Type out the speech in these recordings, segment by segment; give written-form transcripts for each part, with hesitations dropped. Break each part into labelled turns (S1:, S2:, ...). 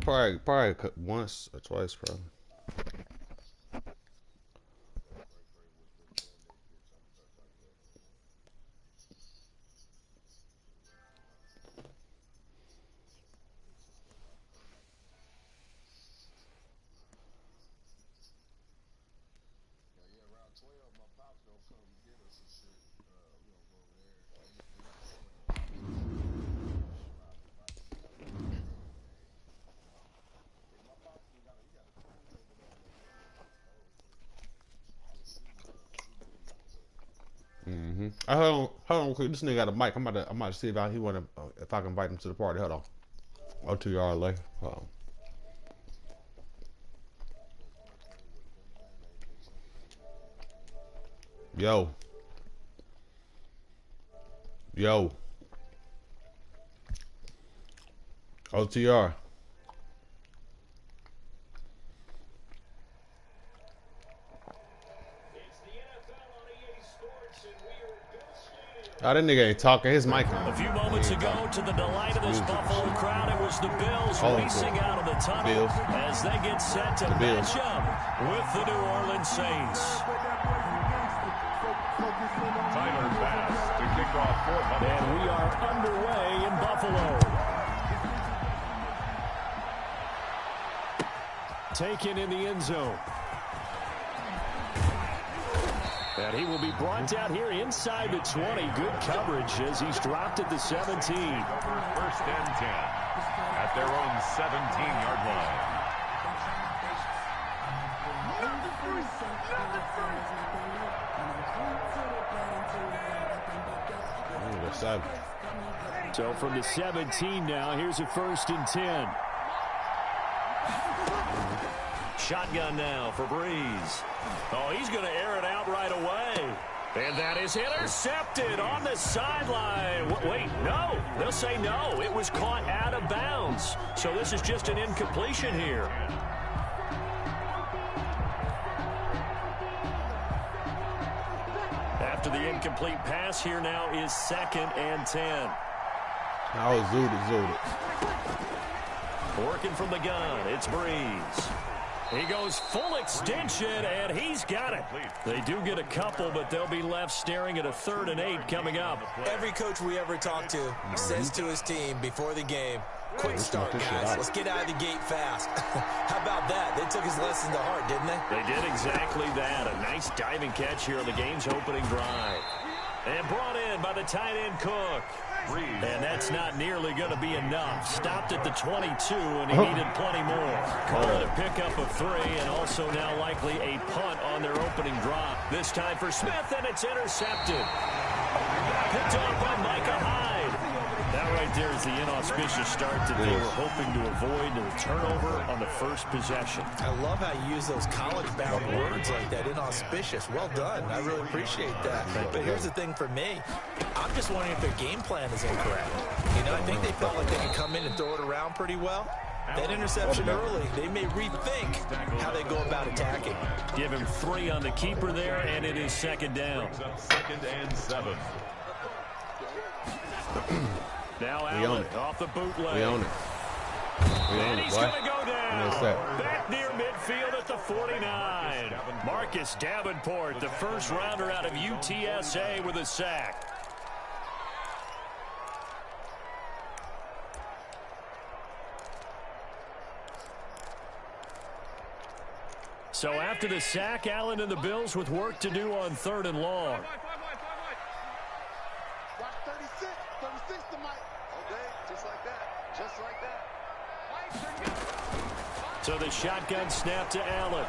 S1: Probably once or twice, probably. Hold on, quick. This nigga got a mic. I'm about to see if if I can invite him to the party. Hold on. OTR later. Hold on. Yo. OTR. Oh, that nigga ain't talking. His mic on.
S2: A few moments ago, to the delight of this Buffalo crowd, it was the Bills racing out of the tunnel as they get set to match up with the New Orleans Saints.
S3: Tyler Bass to kick off for Buffalo.
S2: And we are underway in Buffalo. Taken in the end zone. And he will be brought down here inside the 20. Good coverage as he's dropped at the 17.
S3: First and 10 at their own 17-yard line.
S2: So from the 17 now, here's a first and 10. Shotgun now for Breeze. Oh, he's going to air it out right away. And that is intercepted on the sideline. Wait, no. They'll say no. It was caught out of bounds. So this is just an incompletion here. After the incomplete pass, here now is 2nd and 10.
S1: I was zooted.
S2: Working from the gun, it's Breeze. He goes full extension, and he's got it. They do get a couple, but they'll be left staring at a 3rd and 8 coming up.
S4: Every coach we ever talk to says to his team before the game, quick start, guys. Let's get out of the gate fast. How about that? They took his lesson to heart, didn't they?
S2: They did exactly that. A nice diving catch here on the game's opening drive. And brought in by the tight end Cook. And that's not nearly going to be enough. Stopped at the 22, and he needed plenty more. Call it a pickup of 3, and also now likely a punt on their opening drive. This time for Smith, and it's intercepted. Picked up by Micah Hyde. That right there is the inauspicious start that they were hoping to avoid, the turnover on the first possession.
S4: I love how you use those college-bound words like that, inauspicious. Well done. I really appreciate that. But here's the thing for me. I'm just wondering if their game plan is incorrect. You know, I think they felt like they could come in and throw it around pretty well. That interception early, they may rethink how they go about attacking.
S2: Give him 3 on the keeper there, and it is 2nd down.
S3: 2nd and 7.
S2: Now Allen off the bootleg.
S1: We own it.
S2: And he's going to go down. Back near midfield at the 49. Marcus Davenport, the first rounder out of UTSA with a sack. So after the sack, Allen and the Bills with work to do on 3rd and long. So the shotgun snap to Allen.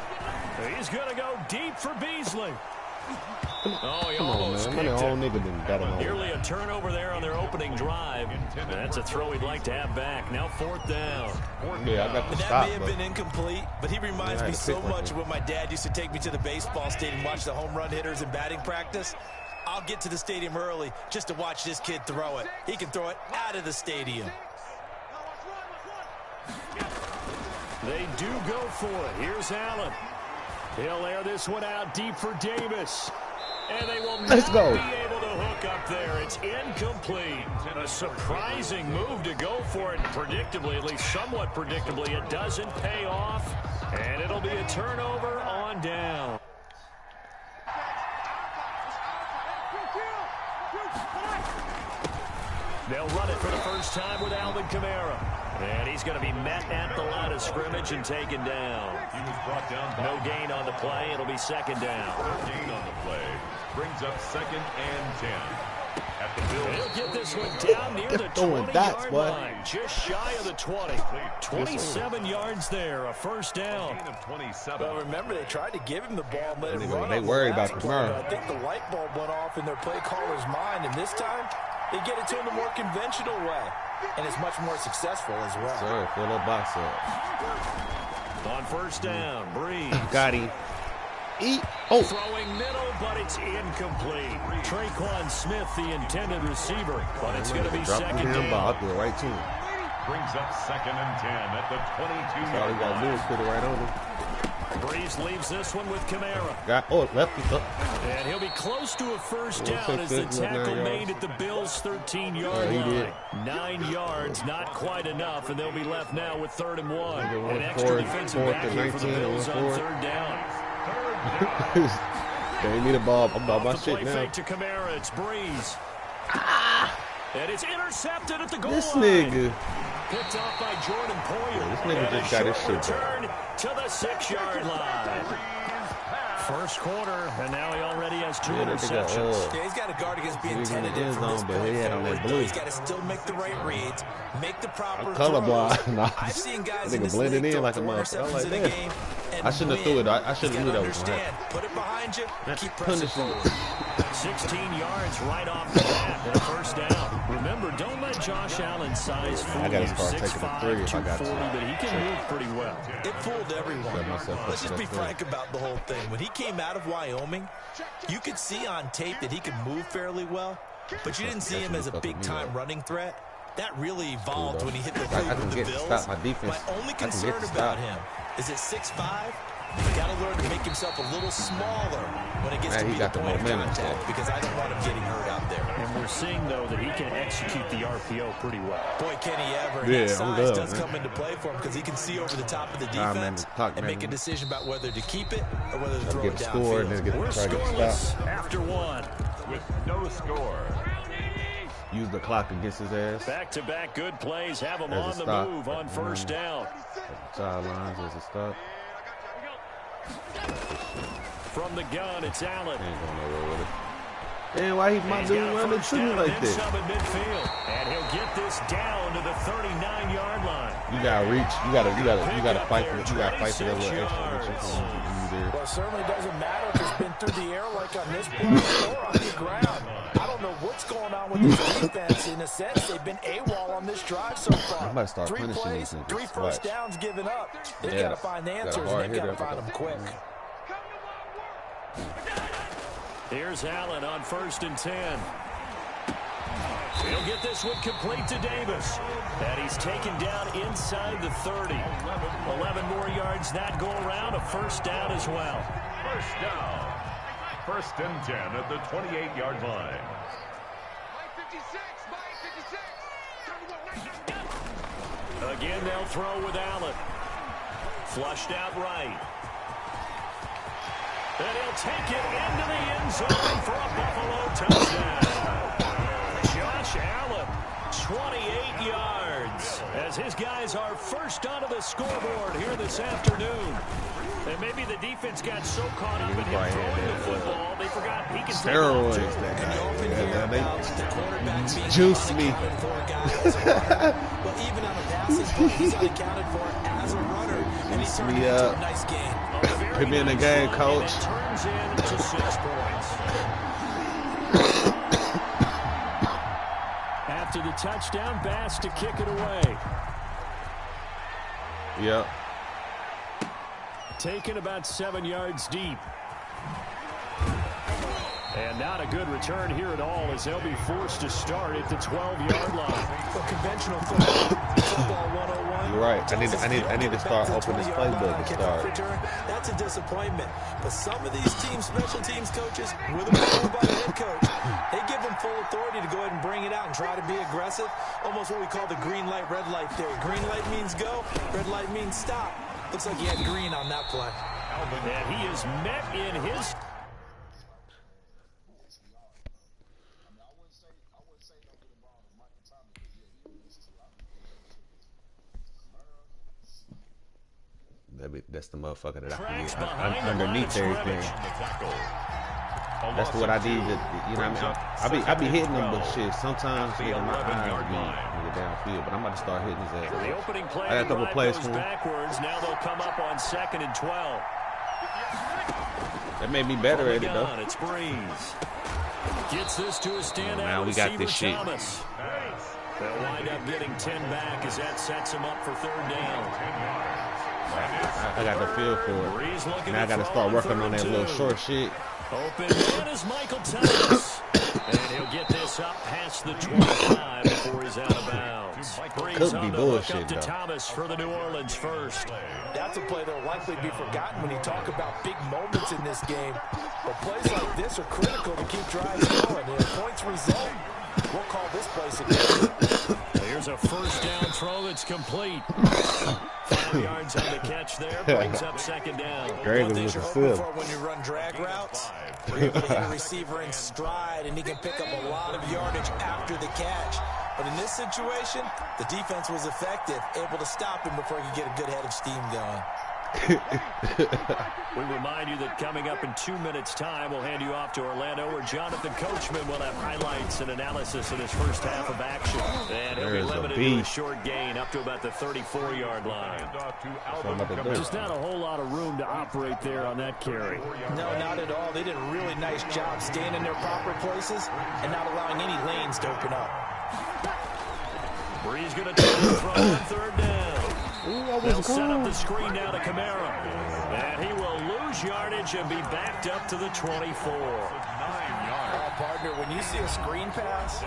S2: He's going to go deep for Beasley. Oh, he almost picked it. Nearly a turnover there on their opening drive. And that's a throw he'd like to have back. Now 4th down.
S1: Yeah, I got the
S4: stop. That may have been incomplete, but he reminds me so much of when my dad used to take me to the baseball stadium and watch the home run hitters in batting practice. I'll get to the stadium early just to watch this kid throw it. He can throw it out of the stadium.
S2: They do go for it. Here's Allen. He'll air this one out deep for Davis. And they will not be able the hook up there. It's incomplete. A surprising move to go for it. Predictably, at least somewhat predictably, it doesn't pay off. And it'll be a turnover on down. They'll run it for the first time with Alvin Kamara. And he's going to be met at the line of scrimmage and taken down.
S3: He was brought down.
S2: No gain on the play. It'll be second down.
S3: No gain on the play. Brings up 2nd and 10. At the Bills.
S2: He'll get this one down near the 20-yard line. Just shy of the 20. 27 yards there. A first down.
S3: Gain of 27.
S4: Well, remember, they tried to give him the ball and let it run.
S1: They worry about Kamara.
S4: I think the light bulb went off in their play caller's mind, and this time they get it to him the more conventional way, and it's much more successful as well.
S1: Sir, fill that box up.
S2: On first down, Breeze.
S1: Got him. Oh.
S2: Throwing middle, but it's incomplete. Traquan Smith, the intended receiver, but it's going to be second down.
S1: I'll do it right to him.
S3: Brings up 2nd and 10 at the 22-yard
S1: All he got to do is put it right on him.
S2: Breeze leaves this one with Kamara.
S1: Lefty.
S2: And he'll be close to a first down as the tackle made at the Bills' 13-yard line. 9 yards, not quite enough, and they'll be left now with 3rd and 1. An extra defensive back here for the Bills on 3rd down.
S1: They need a ball. I'm about my shit
S2: play
S1: now.
S2: fake to Kamara. It's Breeze. And it's intercepted at the goal
S1: This
S2: line.
S1: nigga.
S2: Picked off by Jordan Poyer.
S1: This nigga
S2: And
S1: just
S2: a
S1: got his
S2: short
S1: shit back.
S2: return to the 6-yard line. First quarter, and now he already has 2 interceptions.
S4: Yeah, he's got to guard against being
S1: He's in the
S4: tentative
S1: end
S4: from this
S1: zone, but
S4: point
S1: he had on
S4: forward.
S1: that blue.
S4: He's got to still make the right reads, make the proper
S1: Colorblind.
S4: throws.
S1: Nah,
S4: I've seen guys
S1: nigga
S4: in this
S1: blended
S4: league
S1: in
S4: throw
S1: like a
S4: 4
S1: motherfucker.
S4: interceptions
S1: Like
S4: in a
S1: that.
S4: game and
S1: I shouldn't have threw it. I should have knew that was going to
S4: understand.
S1: happen.
S4: Put it behind you, keep
S1: Punish
S4: pressing
S1: him.
S4: forward.
S2: 16 yards right off the bat and a first down. Remember, don't let Josh Allen size fool
S1: I gotta
S2: you.
S1: start taking the 3 if I got to.
S2: 240, but he can move pretty well.
S4: It fooled everyone.
S1: Set myself up
S4: Let's
S1: for
S4: just be
S1: that
S4: frank about the whole thing. When he came out of Wyoming, you could see on tape that he could move fairly well, but you didn't see him as a big-time running threat. That really evolved when he hit the
S1: I
S4: field
S1: can
S4: with the
S1: get to
S4: Bills.
S1: stop my defense.
S4: My only
S1: I can get
S4: concern
S1: to
S4: about
S1: stop.
S4: him is at 6'5", he's got to learn to make himself a little smaller when it gets
S1: Man,
S4: to
S1: he
S4: be
S1: got
S4: the
S1: the
S4: point of
S1: momentum,
S4: contact,
S1: so.
S4: because I don't want him getting hurt out there.
S2: And we're seeing, though, that he can execute the RPO pretty well.
S4: Boy, can he ever.
S1: Yeah,
S4: That
S1: I'm
S4: size
S1: good,
S4: does
S1: man.
S4: come into play for him because he can see over the top of the
S1: Time, man,
S4: defense
S1: clock,
S4: and
S1: man.
S4: make a decision about whether to keep it or whether to throw
S1: Get
S4: it
S1: the score and
S4: downfield.
S1: then get
S2: We're
S1: try to get
S2: scoreless
S1: stopped.
S2: after 1.
S3: with no score.
S1: Use the clock against his ass.
S2: Back-to-back good plays have him
S1: There's a
S2: on the
S1: stop.
S2: move on first down.
S1: Sidelines, there's a stop.
S2: From the gun, it's Allen.
S1: Ain't going nowhere with it. Man, why he my
S2: He's
S1: dude
S2: got a
S1: running
S2: first
S1: to me
S2: down
S1: like
S2: and
S1: that?
S2: some at midfield. And he'll get this down to the 39-yard line.
S1: You gotta reach. You gotta fight for it. You gotta fight for that little
S2: 26
S1: extra.
S4: Well, it certainly doesn't matter if it's been through the air like on this play or on the ground. I don't know what's going on with this defense. In a sense, they've been AWOL on this drive so far.
S1: I might start
S4: 3
S1: punishing
S4: plays,
S1: these niggas.
S4: 3 first
S1: Watch.
S4: downs given up. They've
S1: Yeah,
S4: got to find
S1: got a
S4: answers,
S1: hard
S4: and they've got to
S1: hitter.
S4: find them quick.
S2: Here's Allen on first and 10. He'll get this one complete to Davis. And he's taken down inside the 30. 11 more yards that go around. A first down as well.
S3: First down. 1st and 10 at the 28-yard line.
S2: Again, they'll throw with Allen. Flushed out right. And he'll take it into the end zone for a Buffalo touchdown. Josh Allen, 28 yards, as his guys are first onto the scoreboard here this afternoon. And maybe the defense got so caught up in him throwing the football, they forgot he can
S1: Steroids,
S2: take off too.
S1: that
S4: And you often
S1: guy.
S4: hear
S1: Yeah,
S4: about the quarterback being
S1: juice me.
S4: unaccounted for guy as a runner. Well, even on a passing play, he's unaccounted for as a runner. And he's turned
S1: me
S4: into
S1: up.
S4: a nice game.
S2: A very
S1: Put me in the
S2: nice
S1: game,
S2: run,
S1: coach.
S2: and it turns into 6 points. After the touchdown, Bass to kick it away.
S1: Yep.
S2: Taken about 7 yards deep. And not a good return here at all, as they'll be forced to start at the 12-yard line.
S4: Well, conventional football Football 101.
S1: You're right. I need to start opening this playbook and start.
S4: That's a disappointment. But some of these special teams coaches, with approval by the head coach, they give them full authority to go ahead and bring it out and try to be aggressive. Almost what we call the green light, red light theory. Green light means go, red light means stop. Looks like he had green on that play.
S2: And he is met in his...
S1: That's the motherfucker that I can get underneath everything. That's what I need to, you know what I mean? I be hitting them, but shit, sometimes my eyes be downfield, but I'm about to start hitting his ass.
S2: The opening play
S1: I got a couple plays for him.
S2: Backwards. Now they'll come up on 2nd and 12.
S1: That made me better at it, though.
S2: It's Breeze. Gets this to a standout.
S1: Now we got this shit.
S2: Thomas. They'll wind up getting 10 back as that sets him up for 3rd down.
S1: I got the feel for it. Now I got to start working on that little short shit.
S2: Open man is Michael Thomas. And he'll get this up past the 25 before he's out of bounds.
S1: Could be bullshit,
S2: to
S1: though.
S2: Thomas for the New Orleans first.
S4: That's a play that will likely be forgotten when you talk about big moments in this game. But plays like this are critical to keep drives going. And if points result, we'll call this play significant.
S2: Here's a first down throw that's complete. 5 yards on the catch there, brings up 2nd down.
S1: Great
S4: Things you're hoping for when you run drag routes. You're able to hit a receiver in stride, and he can pick up a lot of yardage after the catch. But in this situation, the defense was effective, able to stop him before he could get a good head of steam going.
S2: We remind you that coming up in 2 minutes' time, we'll hand you off to Orlando, where Jonathan Coachman will have highlights and analysis in his first half of action. And he'll be limited to a short gain up to about the 34-yard line.
S5: Just not a whole lot of room to operate there on that carry.
S4: No, not at all. They did a really nice job staying in their proper places and not allowing any lanes to open up.
S2: Breeze going to try to throw on 3rd down. They'll set up the screen now to Kamara. And he will lose yardage and be backed up to the 24.
S4: Partner, when you see a screen pass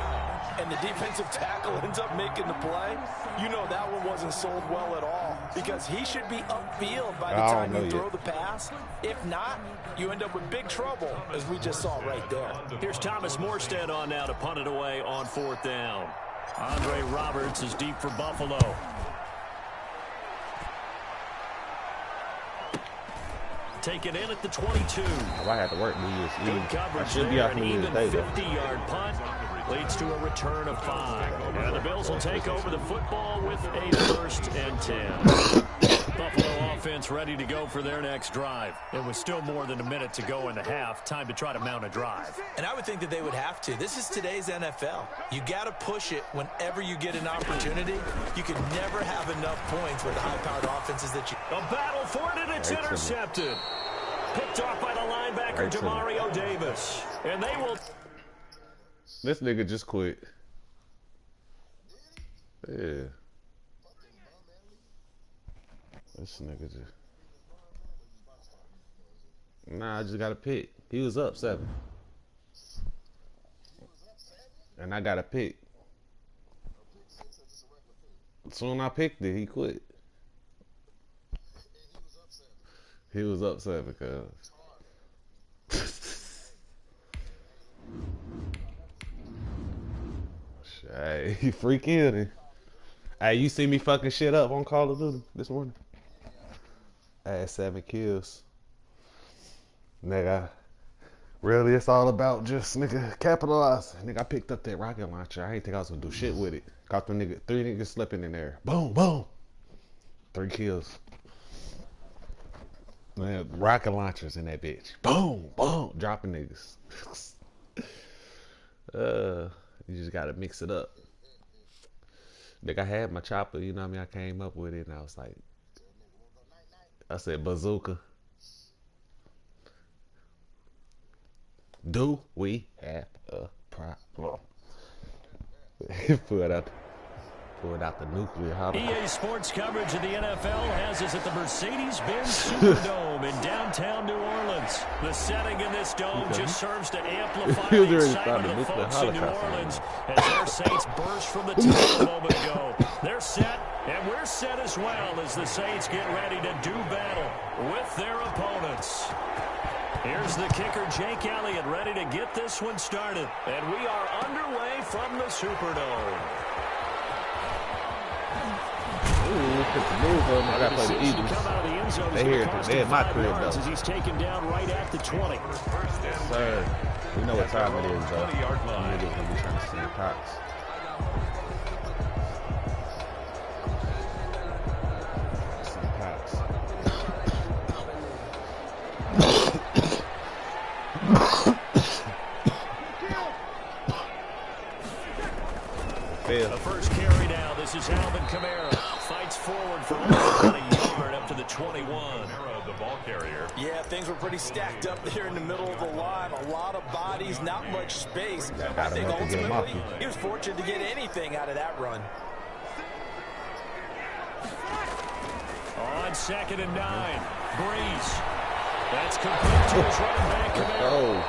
S4: and the defensive tackle ends up making the play, you know that one wasn't sold well at all, because he should be upfield by the time you throw the pass. If not, you end up with big trouble, as we just saw right there.
S2: Here's Thomas Morstead on now to punt it away on 4th down. Andre Roberts is deep for Buffalo. Taken in at the 22.
S1: I had to work New Year's Eve. I should be out New Year's Day, though.
S2: 50-yard punt leads to a return of 5. And the Bills will take over the football with a 1st and 10. Buffalo offense ready to go for their next drive. It was still more than a minute to go in the half. Time to try to mount a drive.
S4: And I would think that they would have to. This is today's NFL. You got to push it whenever you get an opportunity. You can never have enough points with the high-powered offenses that you...
S2: A battle for it, and it's intercepted. Picked off by the linebacker, Demario Davis. And they will...
S1: This nigga just quit. Yeah. This nigga just... Nah, I just got a pick. He was up 7. And I got a pick. Soon I picked it, he quit. He was up 7, cuz. Hey, he freak killed. Hey, you see me fucking shit up on Call of Duty this morning? I had 7 kills. Nigga, really it's all about just, nigga, capitalize. Nigga, I picked up that rocket launcher. I ain't think I was gonna do shit with it. Caught the nigga, 3 niggas slipping in there. Boom, boom. 3 kills. Man, rocket launchers in that bitch. Boom, boom. Dropping niggas. You just gotta mix it up. Nigga, I had my chopper, you know what I mean? I came up with it and I was like, I said bazooka. Do we have a problem? Pull out the nuclear holocaust.
S2: EA Sports coverage of the NFL has us at the Mercedes-Benz Superdome in downtown New Orleans. The setting in this dome just serves to amplify the excitement of folks in New Orleans as their Saints burst from the top a moment ago. They're set. And we're set as well as the Saints get ready to do battle with their opponents. Here's the kicker, Jake Elliott, ready to get this one started. And we are underway from the Superdome.
S1: Ooh, put the move on. I gotta play the Eagles. They here. They at my crib though.
S5: He's taken down right at the 20.
S1: Yes, sir. We know what time it is though. Niggas gonna be trying to send Cox. Send Cox.
S2: The first carry now. This is Alvin Kamara. Fights forward for about a yard up to the 21.
S3: Kamara, the ball carrier.
S4: Yeah, things were pretty stacked up there in the middle of the line. A lot of bodies, not much space. I think ultimately he was fortunate to get anything out of that run.
S2: On 2nd and 9. Breeze. That's complete to his running back, Kamara.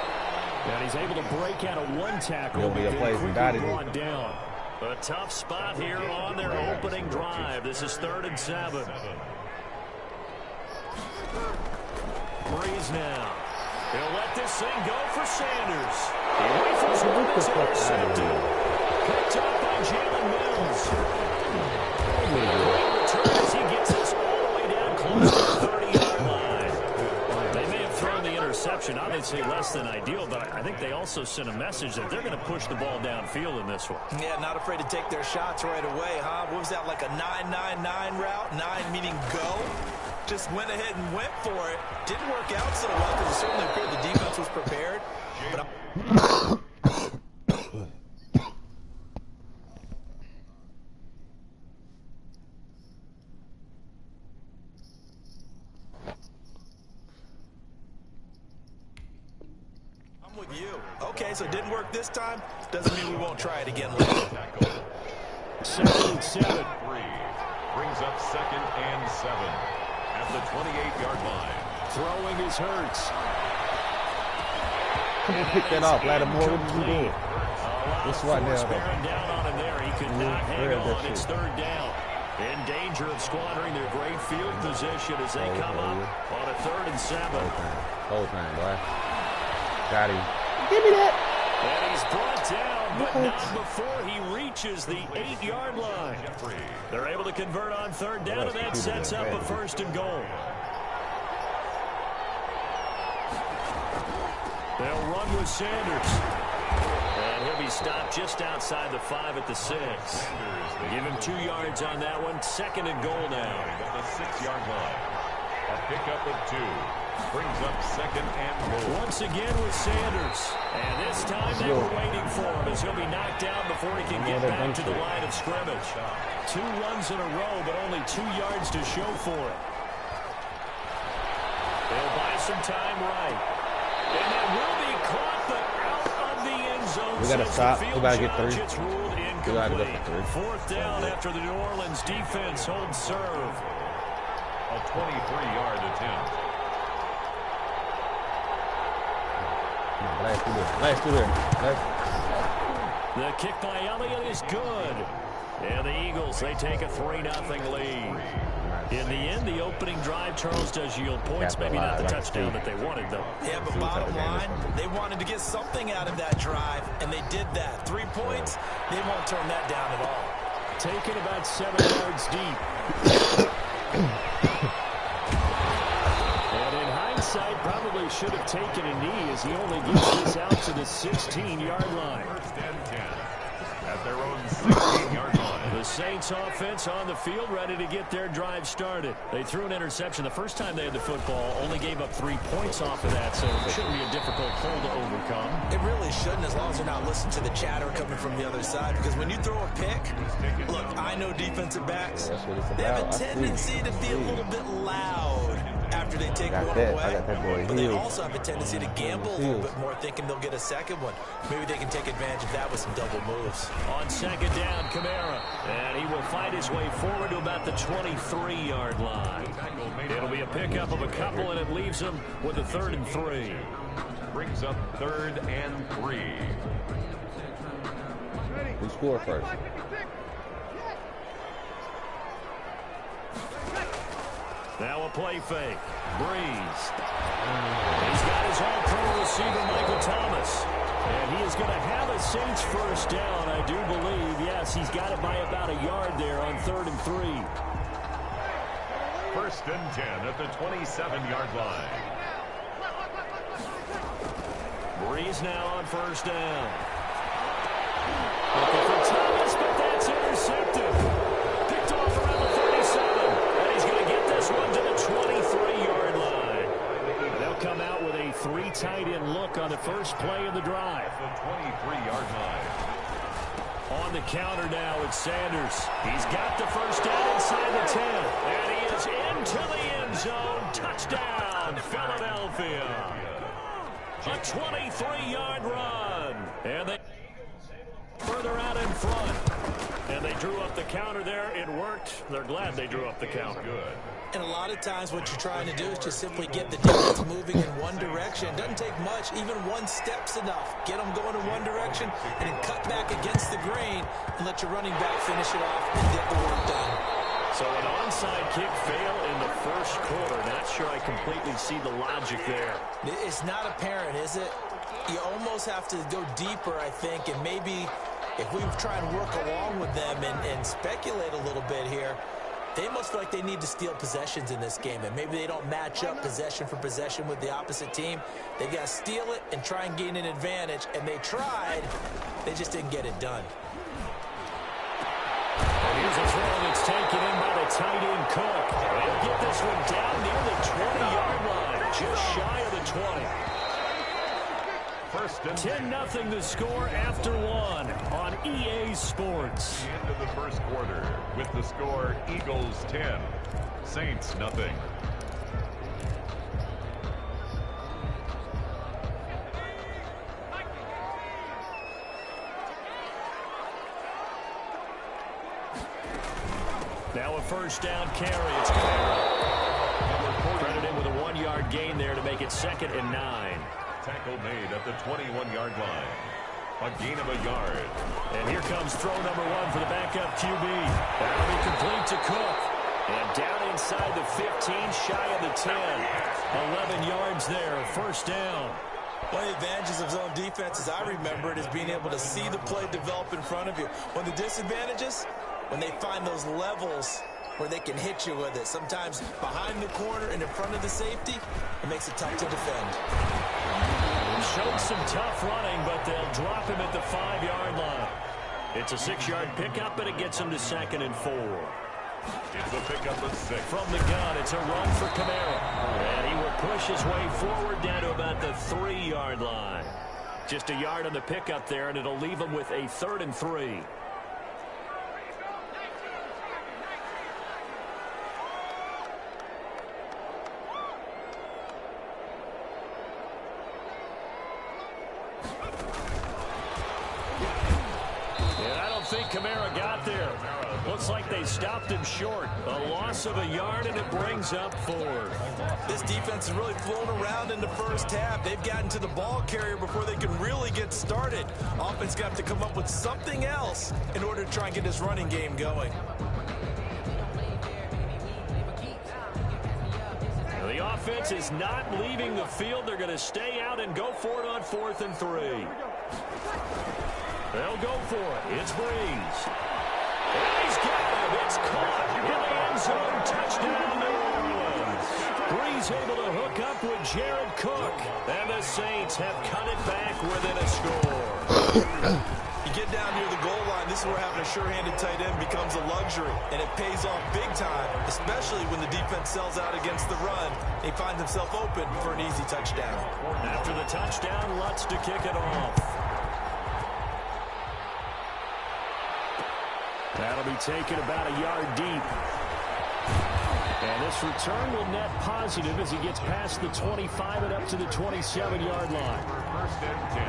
S2: And he's able to break out of one tackle.
S1: He'll be a place and got it.
S2: Brought down. A tough spot here on their opening drive. This is 3rd and 7. Breeze now. He'll let this thing go for Sanders. He rifles one that's intercepted. Picked up by Jalen Mills. Returns, he gets this all the way down close to the 30-yard line. They may have thrown the interception, obviously less than ideal, but I think they also sent a message that they're going to push the ball downfield in this one.
S4: Yeah, not afraid to take their shots right away, huh? What was that, like a 9-9-9 route? 9 meaning go? Just went ahead and went for it. Didn't work out so well because it certainly appeared the defense was prepared. But I'm with you. Okay, so it didn't work this time. Doesn't mean we won't try it again later.
S2: 2nd and 7.
S3: Brings up 2nd and 7 at the 28-yard line.
S2: Throwing his Hurts.
S1: Come on, pick that off, Lattimore. What are you doing? This right now,
S2: bearing down on him there. He could not hang on. It's 3rd down. In danger of squandering their great field position as they come up on a 3rd and 7.
S1: Whole thing, boy. Got him. Give me that.
S2: And he's brought down, but not before he reaches the 8-yard line. They're able to convert on 3rd down, and that sets up a 1st and goal. They'll run with Sanders. And he'll be stopped just outside the 5 at the 6. Give him 2 yards on that one. 2nd and goal now.
S3: At the 6-yard line. A pickup of 2. Brings up 2nd and goal.
S2: Once again with Sanders. And this time they were waiting for him as he'll be knocked down before he can get back to the line of scrimmage. 2 runs in a row, but only 2 yards to show for it. They'll buy some time right. And that will be caught, but out of the end zone.
S1: We got to stop. We got to get 3.
S2: It's ruled incomplete.
S1: We got to go for 3.
S2: 4th down after the New Orleans defense holds serve.
S3: A 23-yard attempt.
S1: Last through there.
S2: The kick by Elliott is good. And the Eagles, they take a 3-0 lead. In the end, the opening drive, Charles, does yield points. Maybe not the touchdown that they wanted, though.
S4: Yeah, but bottom line, they wanted to get something out of that drive, and they did that. 3 points, they won't turn that down at all.
S5: Taken about 7 yards deep. And in hindsight, probably should have taken a knee as he only gets this out to the 16-yard line.
S3: 1st and 10 at their own 16-yard line.
S2: The Saints offense on the field ready to get their drive started. They threw an interception the first time they had the football, only gave up 3 points off of that, so it shouldn't be a difficult hole to overcome.
S4: It really shouldn't, as long as they're not listening to the chatter coming from the other side, because when you throw a pick, look, I know defensive backs, they have a tendency to be a little bit loud after they take one away, but they also have a tendency to gamble a little bit more, thinking they'll get a second one. Maybe they can take advantage of that with some double moves.
S2: On 2nd down, Kamara, and he will fight his way forward to about the 23-yard line. It'll be a pickup of a couple, and it leaves him with a 3rd and 3.
S3: Brings up 3rd and 3.
S1: Who scored first?
S2: Now a play fake. Breeze. He's got his all-pro receiver, Michael Thomas. And he is going to have a Saints first down, I do believe. Yes, he's got it by about a yard there on 3rd and 3.
S3: 1st and 10 at the 27-yard line.
S2: Breeze now on 1st down. Looking for Thomas, but that's intercepted. Picked off around the 37. And he's going to get this one to the 23-yard line. They'll come out with a 3 tight end look on the first play of the drive.
S3: The 23-yard line.
S2: On the counter now with Sanders. He's got the first down inside the 10. And he is into the end zone. Touchdown, Philadelphia. A 23-yard run. And they further out in front. And they drew up the counter there. It worked. They're glad they drew up the counter.
S3: Good.
S4: And a lot of times what you're trying to do is just simply get the defense moving in one direction. It doesn't take much. Even one step's enough. Get them going in one direction and then cut back against the grain and let your running back finish it off and get the work done.
S2: So an onside kick fail in the first quarter. Not sure I completely see the logic there.
S4: It's not apparent, is it? You almost have to go deeper, I think, and maybe if we try and work along with them and speculate a little bit here, they must feel like they need to steal possessions in this game, and maybe they don't match up possession for possession with the opposite team. They got to steal it and try and gain an advantage, and they tried. They just didn't get it done.
S2: And here's a throw that's taken in by the tight end Cook. They'll get this one down near the 20-yard line, just shy of the 20. 10-0 the score after 1 on EA Sports.
S3: The end of the first quarter with the score Eagles 10, Saints nothing.
S2: Now a first down carry. It's Kamara. Credit in with a 1-yard gain there to make it 2nd and 9.
S3: Tackle made at the 21-yard line. A gain of a yard.
S2: And here comes throw number 1 for the backup QB. That'll be complete to Cook. And down inside the 15, shy of the 10. 11 yards there, first down.
S4: One of the advantages of zone defense, as I remember it, is being able to see the play develop in front of you. One of the disadvantages, when they find those levels where they can hit you with it. Sometimes behind the corner and in front of the safety, it makes it tough to defend.
S2: Showed some tough running, but they'll drop him at the 5-yard line. It's a 6-yard pickup, but it gets him to 2nd and 4.
S3: It's a pickup of 6.
S2: From the gun, it's a run for Kamara. And he will push his way forward down to about the 3-yard line. Just a yard on the pickup there, and it'll leave him with a 3rd and 3. Kamara got there. Looks like they stopped him short. A loss of a yard, and it brings up 4th.
S4: This defense has really flown around in the first half. They've gotten to the ball carrier before they can really get started. Offense got to come up with something else in order to try and get this running game going.
S2: The offense is not leaving the field. They're going to stay out and go for it on 4th and 3. They'll go for it. It's Breeze. And he's got him. It's caught in the end zone. Touchdown, New Orleans. Breeze able to hook up with Jared Cook. And the Saints have cut it back within a score.
S4: You get down near the goal line, this is where having a sure-handed tight end becomes a luxury. And it pays off big time, especially when the defense sells out against the run. He finds himself open for an easy touchdown.
S2: After the touchdown, Lutz to kick it off. That'll be taken about a yard deep. And this return will net positive as he gets past the 25 and up to the 27-yard line.
S3: 1st and 10.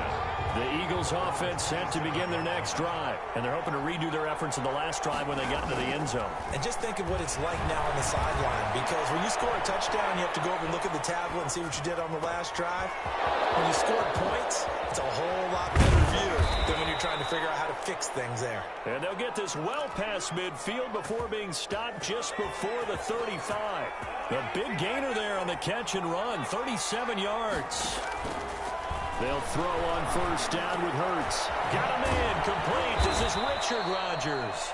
S2: The Eagles offense set to begin their next drive. And they're hoping to redo their efforts in the last drive when they got into the end zone.
S4: And just think of what it's like now on the sideline. Because when you score a touchdown, you have to go over and look at the tablet and see what you did on the last drive. When you scored points, it's a whole lot better view than when you're trying to figure out how to fix things there.
S2: And they'll get this well past midfield before being stopped just before the 35. A big gainer there on the catch and run, 37 yards. They'll throw on first down with Hurts. Got him in, complete. This is Richard Rodgers.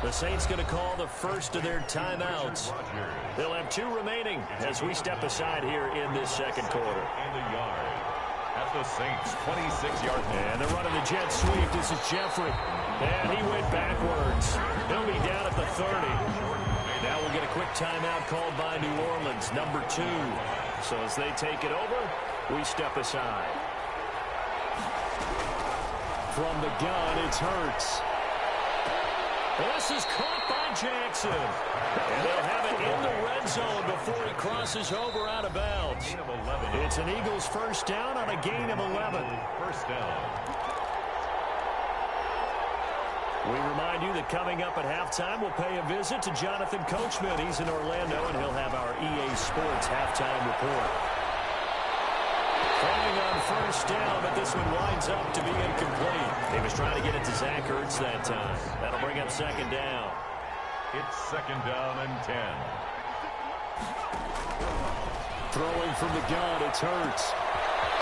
S2: The Saints going to call the first of their timeouts. They'll have 2 remaining as we step aside here in this second quarter.
S3: And a yard at the Saints' 26-yard line.
S2: And they're running the jet sweep. This is Jeffrey. And he went backwards. He'll be down at the 30. Now we'll get a quick timeout called by New Orleans, number 2. So as they take it over, we step aside. From the gun, it's Hurts. This is caught by Jackson. And they'll have it in the red zone before he crosses over out of bounds. It's an Eagles first down on a gain of 11.
S3: First down.
S2: We remind you that coming up at halftime, we'll pay a visit to Jonathan Coachman. He's in Orlando, and he'll have our EA Sports halftime report. Throwing on first down, but this one winds up to be incomplete. He was trying to get it to Zach Ertz that time. That'll bring up second down.
S3: It's second down and 10.
S2: Throwing from the gun, it's Hurts.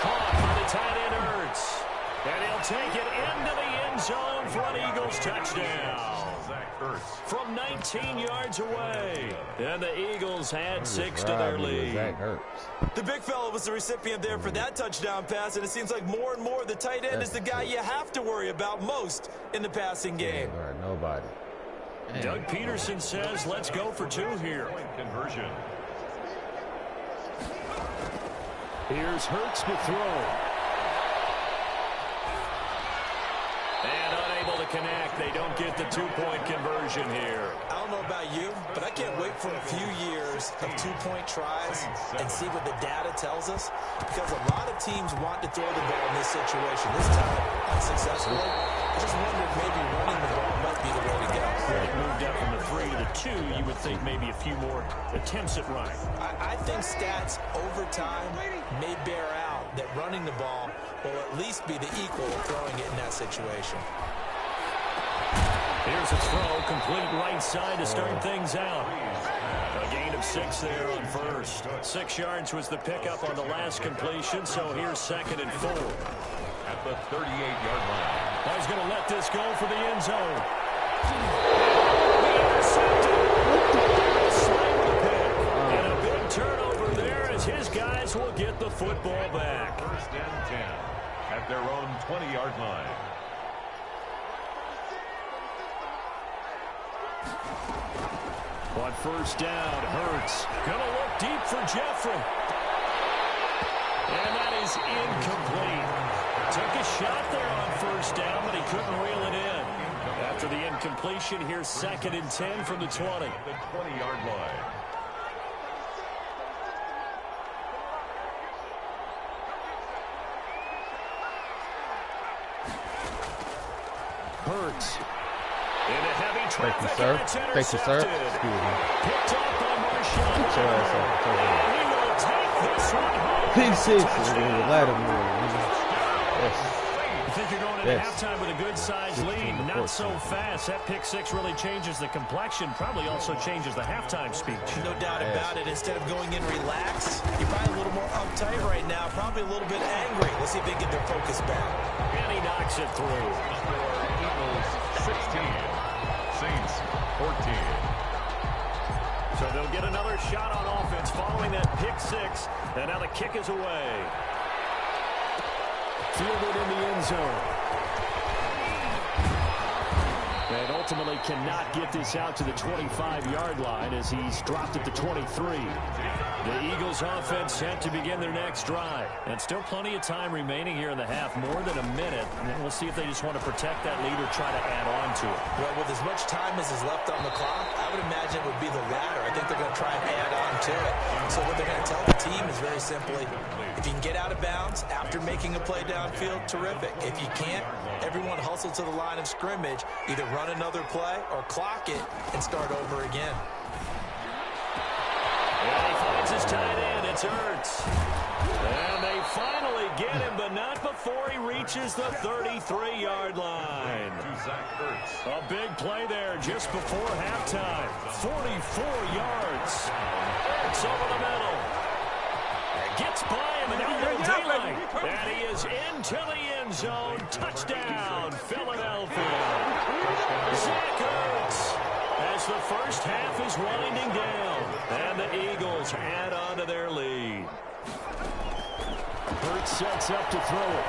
S2: Caught by the tight end Ertz. And he'll take it into the end zone for an Eagles touchdown.
S3: Zach Ertz.
S2: From 19 yards away. And the Eagles add 6 to their lead.
S1: Zach Ertz.
S6: The big fella was the recipient there for that touchdown pass, and it seems like more and more the tight end is the guy you have to worry about most in the passing game.
S1: All right, nobody.
S2: Doug Peterson says, let's go for 2 here.
S3: Point conversion.
S2: Here's Hurts to throw. And unable to connect. They don't get the 2-point conversion here.
S4: I don't know about you, but I can't wait for a few years of 2-point tries and see what the data tells us, because a lot of teams want to throw the ball in this situation. This time, unsuccessfully. I just wonder if maybe running the ball might be the way to go.
S2: It moved up from the 3 to the 2. You would think maybe a few more attempts at running.
S4: I think stats over time may bear out that running the ball will at least be the equal of throwing it in that situation.
S2: Here's a throw, complete right side to start things out. A gain of 6 there on first. 6 yards was the pickup on the last completion, so here's second and 4.
S3: At the 38-yard line.
S2: He's going to let this go for the end zone. And a big turnover there as his guys will get the football back.
S3: First and 10 at their own 20-yard line.
S2: On first down, Hurts going to look deep for Jeffrey. And that is incomplete. Took a shot there on first down, but he couldn't reel it in. After the incompletion, here's second and 10 from the 20.
S3: The 20-yard line.
S2: Hurts. In a heavy traffic,
S1: sir.
S2: and it's
S1: Thank you, sir.
S2: intercepted.
S1: Excuse me.
S2: Picked up by Marshawn.
S1: Get your ass up.
S2: And he will take this one home.
S1: P6. Lattimore. Yes.
S2: I think you're going into
S1: Yes.
S2: halftime with a good-sized lead. Not so fast. That pick 6 really changes the complexion. Probably also changes the halftime speech.
S4: No doubt about it. Instead of going in relaxed, you're probably a little more uptight right now, probably a little bit angry. Let's see if they can get their focus back.
S2: And he knocks it through.
S3: Eagles 16. Saints 14.
S2: So they'll get another shot on offense following that pick 6. And now the kick is away. Fielded in the end zone. And ultimately cannot get this out to the 25-yard line as he's dropped at the 23. The Eagles offense set to begin their next drive. And still plenty of time remaining here in the half, more than a minute. And we'll see if they just want to protect that lead or try to add on to it.
S4: Well, with as much time as is left on the clock, I would imagine it would be the latter. I think they're going to try and add on to it. So what they're going to tell the team is very simply, if you can get out of bounds after making a play downfield, terrific. If you can't, everyone hustle to the line of scrimmage, either run another play or clock it and start over again.
S2: And he finds his tight end. It's Ertz. And they finally get him, but not before he reaches the 33-yard line.
S3: To Zach Ertz.
S2: A big play there just before halftime. 44 yards. Ertz zone. Touchdown, Philadelphia. Zach Ertz, as the first half is winding down, and the Eagles add on to their lead.
S5: Ertz sets up to throw it.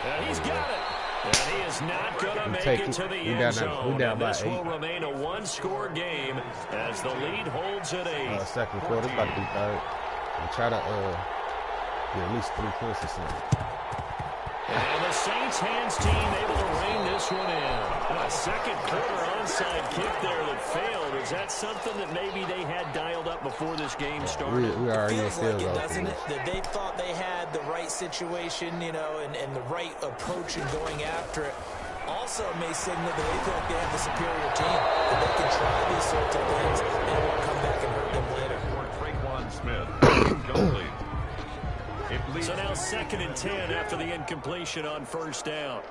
S2: And he's got it. And he is not going to make it to the end zone. And this will remain a one-score game as the lead holds at 8.
S1: Second quarter, it's about to be third. And try to get at least 3 points or something.
S2: And the Saints hands team able to rein this one in. A second quarter onside kick there that failed. Is that something that maybe they had dialed up before this game started?
S1: We already
S4: It feels like it, doesn't it? That they thought they had the right situation, you know, and the right approach in going after it. Also may signal that they feel like they have the superior team, that they can try these sorts of things and it won't come back and hurt them later.
S3: Traquan Smith, incomplete.
S2: So now 2nd and 10 after the incompletion on first down.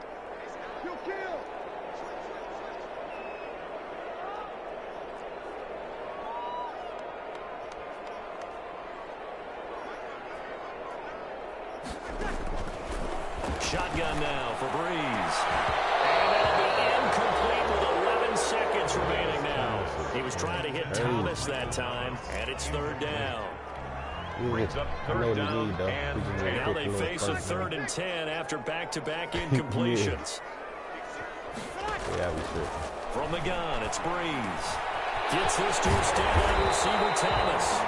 S2: Shotgun now for Breeze. And that'll be incomplete with 11 seconds remaining now. He was trying to hit Thomas that time, and it's 3rd down. Now they face a 3rd and 10 after back-to-back incompletions. From the gun, it's Breeze. Gets this to a stand-up receiver, Thomas.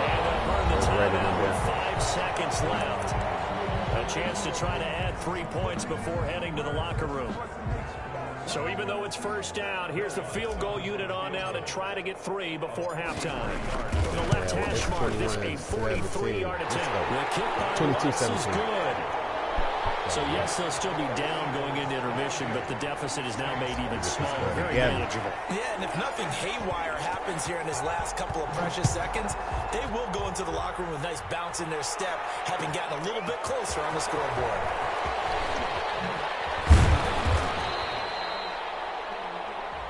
S2: And they'll burn the timeout with 5 seconds left. A chance to try to add 3 points before heading to the locker room. So even though it's first down, here's the field goal unit on now to try to get 3 before halftime. From the left hash mark, this a 43-yard attempt. The kick by Watts is good. So yes, they'll still be down going into intermission, but the deficit is now made even smaller. Very manageable.
S4: Yeah, and if nothing haywire happens here in his last couple of precious seconds, they will go into the locker room with a nice bounce in their step, having gotten a little bit closer on the scoreboard.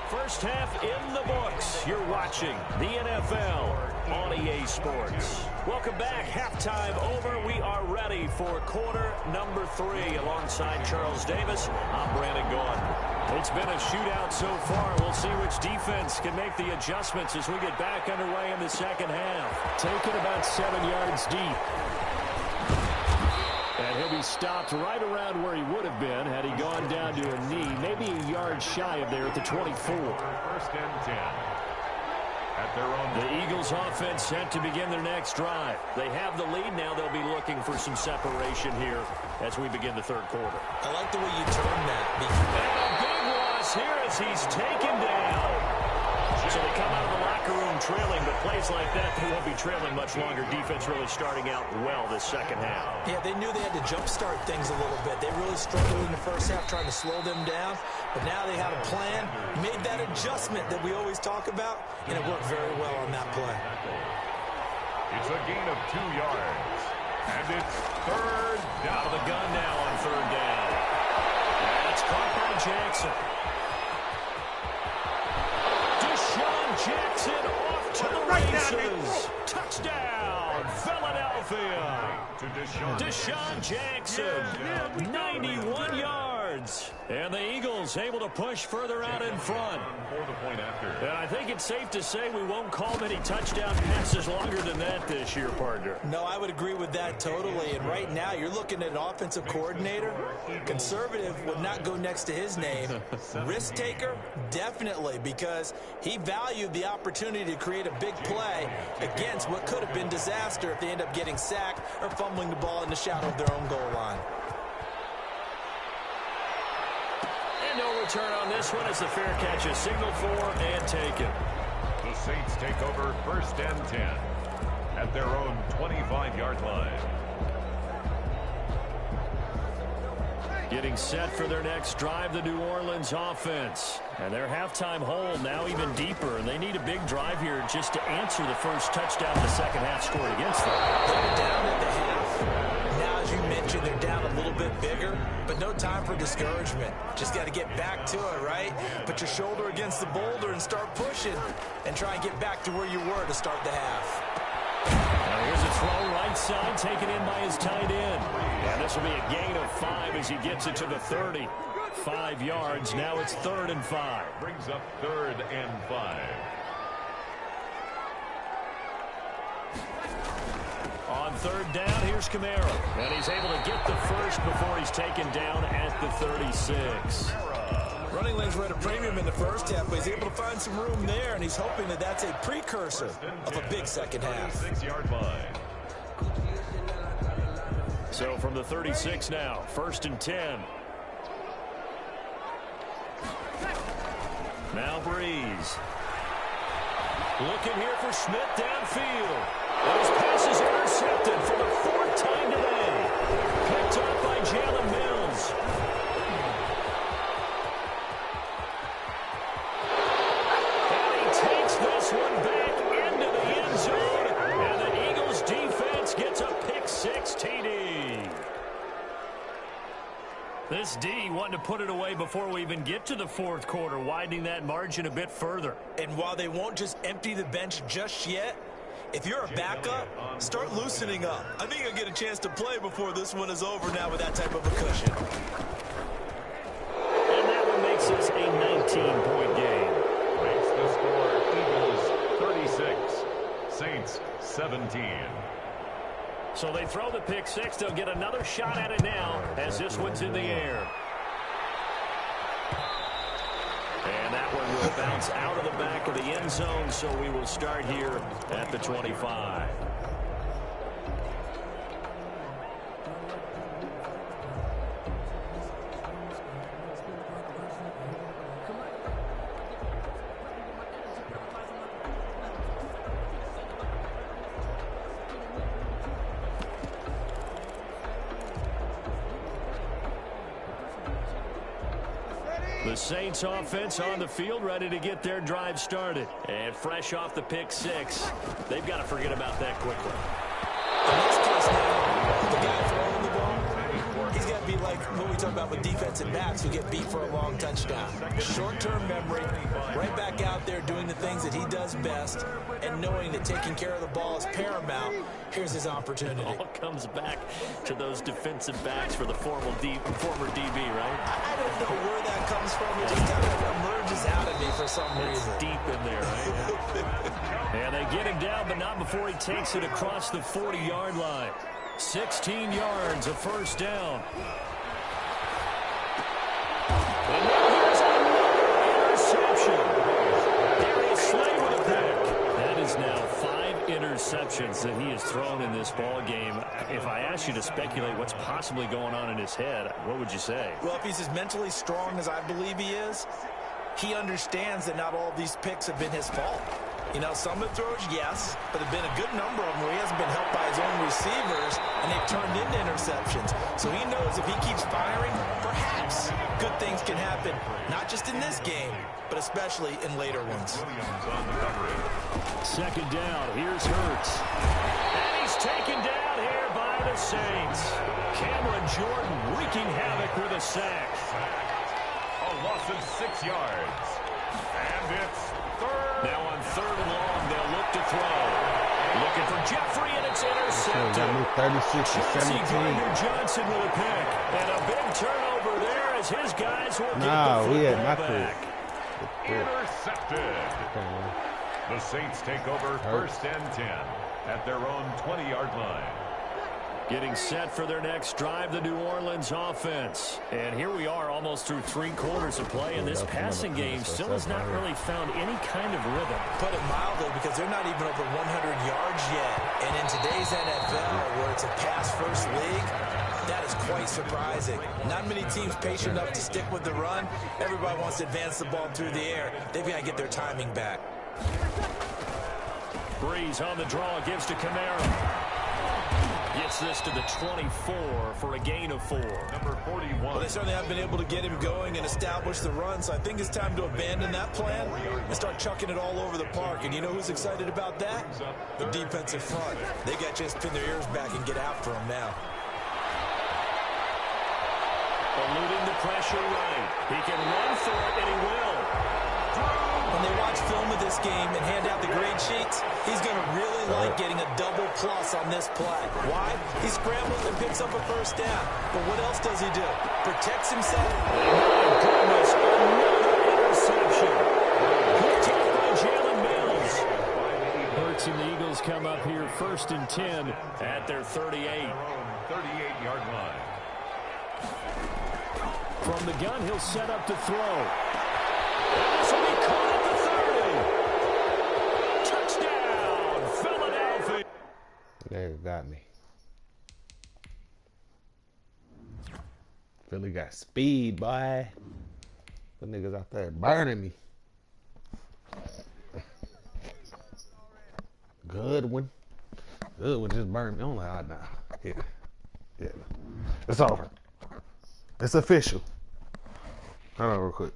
S2: First half in the books. You're watching the NFL on EA Sports. Welcome back. Halftime over. We are ready for quarter number 3. Alongside Charles Davis, I'm Brandon Gaudin. It's been a shootout so far. We'll see which defense can make the adjustments as we get back underway in the second half.
S5: Taken about 7 yards deep. And he'll be stopped right around where he would have been had he gone down to a knee, maybe a yard shy of there at the 24.
S3: 1st and 10. At their own.
S2: The Eagles offense set to begin their next drive. They have the lead now. They'll be looking for some separation here as we begin the 3rd quarter.
S4: I like the way you term that.
S2: And a big loss here as he's taken down. So they come out of the locker room trailing, but plays like that, they won't be trailing much longer. Defense really starting out well this second half.
S4: Yeah, they knew they had to jumpstart things a little bit. They really struggled in the first half trying to slow them down, but now they had a plan, made that adjustment that we always talk about, and it worked very well on that play.
S3: It's a gain of 2 yards, and it's 3rd down.
S2: Out of the gun now on 3rd down. And it's caught by Jackson. Jackson off to the races. Touchdown, Philadelphia.
S3: To
S2: Deshaun Jackson, 91 yards. And the Eagles able to push further out in front.
S3: For the point after.
S2: And I think it's safe to say we won't call many touchdown passes longer than that this year, partner.
S4: No, I would agree with that totally. And right now, you're looking at an offensive coordinator. Conservative would not go next to his name. Risk taker, definitely, because he valued the opportunity to create a big play against what could have been disaster if they end up getting sacked or fumbling the ball in the shadow of their own goal line.
S2: And no return on this one as the fair catch is signaled for and taken.
S3: The Saints take over 1st and 10 at their own 25-yard line.
S2: Getting set for their next drive, the New Orleans offense. And their halftime hole now even deeper, and they need a big drive here just to answer the first touchdown the second half scored against them.
S4: They're down at the half. Now, as you mentioned, they're down a little bit bigger, but no time for discouragement. Just got to get back to it, right? Put your shoulder against the boulder and start pushing and try and get back to where you were to start the half.
S2: Now here's a
S5: throw right side, taken in by his tight end. And this will be a gain of 5 as he gets it to the 30. 5 yards. Now it's 3rd and 5.
S3: Brings up 3rd and 5.
S5: On 3rd down, here's Kamara. And he's able to get the first before he's taken down at the 36.
S6: Running lanes were at a premium in the first half, but he's able to find some room there, and he's hoping that that's a precursor of a big second half.
S3: 6-yard line.
S5: So from the 36 now, 1st and 10. Now Breeze. Looking here for Smith downfield. And his pass is intercepted for the 4th time today. Picked up by Jalen Mills. And he takes this one back into the end zone. And the Eagles defense gets a pick-6 TD. This D wanting to put it away before we even get to the 4th quarter, widening that margin a bit further.
S6: And while they won't just empty the bench just yet, if you're a backup, start loosening up. I think you'll get a chance to play before this one is over now with that type of a cushion.
S5: And that one makes us a 19-point game.
S3: Makes the score Eagles 36, Saints 17.
S5: So they throw the pick-6. They'll get another shot at it now as this one's in the air. And that one will bounce out of the back of the end zone, so we will start here at the 25. The Saints offense on the field, ready to get their drive started. And fresh off the pick-6, they've got to forget about that quickly.
S6: In this case now, the guy throwing the ball, he's got to be like what we talk about with defensive backs who get beat for a long touchdown. Short-term memory, right back out there doing the things that he does best, and knowing that taking care of the ball is paramount. Here's his opportunity.
S5: It all comes back to those defensive backs for the former DB, right?
S6: I don't know where that comes from. It just kind of emerges out of me for some
S5: It's
S6: reason.
S5: deep in there, right? And they get him down, but not before he takes it across the 40-yard line. 16 yards, a 1st down. And now here's another interception. Darius Slay with a pick. That is now 5 interceptions that he has thrown in this ball game. If I asked you to speculate what's possibly going on in his head, what would you say?
S6: Well, if he's as mentally strong as I believe he is, he understands that not all of these picks have been his fault. You know, some of the throws, yes, but there have been a good number of them where he hasn't been helped by his own receivers, and they've turned into interceptions. So he knows if he keeps firing, perhaps good things can happen, not just in this game, but especially in later ones.
S3: Williams on the coverage.
S5: 2nd down, here's Hurts. And he's taken down here by the Saints. Cameron Jordan wreaking havoc with a sack.
S3: A loss of 6 yards. And it's 3rd.
S5: Now on 3rd and long, they'll look to throw. Looking for Jeffrey, and it's intercepted.
S1: Got me 36 to
S5: Chauncey
S1: 17.
S5: Gardner-Johnson with a pick. And a big turnover there as his guys will get
S1: Nah,
S5: the
S1: we had
S5: football
S1: my
S5: back.
S3: Intercepted. The Saints take over 1st and 10 at their own 20-yard line.
S5: Getting set for their next drive, the New Orleans offense. And here we are almost through 3 quarters of play, and this passing game still has not really found any kind of rhythm.
S6: Put it mildly, because they're not even over 100 yards yet. And in today's NFL, where it's a pass-first league, that is quite surprising. Not many teams patient enough to stick with the run. Everybody wants to advance the ball through the air. They've got to get their timing back.
S5: Breeze on the draw, gives to Kamara. Gets this to the 24 for a gain of 4.
S3: Number 41.
S6: Well, they certainly have been able to get him going and establish the run, so I think it's time to abandon that plan and start chucking it all over the park. And you know who's excited about that? The defensive front. They got a chance to pin their ears back and get after him now.
S5: Eluding the pressure right. He can run for it, and he will.
S6: when they watch film of this game and hand out the grade sheets, he's going to really like getting a double plus on this play. Why? He scrambles and picks up a first down. But what else does he do? Protects himself.
S5: Oh, goodness. Another interception. Picked off by Jalen Mills. Hurts and the Eagles come up here 1st and 10 at their 38.
S3: 38-yard line.
S5: From the gun, he'll set up to throw. This will be caught at the 30. Touchdown, Philadelphia.
S1: They got me. Philly got speed, boy. The niggas out there burning me. Goodwin just burned me. I'm like, oh, nah. Yeah. It's over. It's official. Hold on real quick.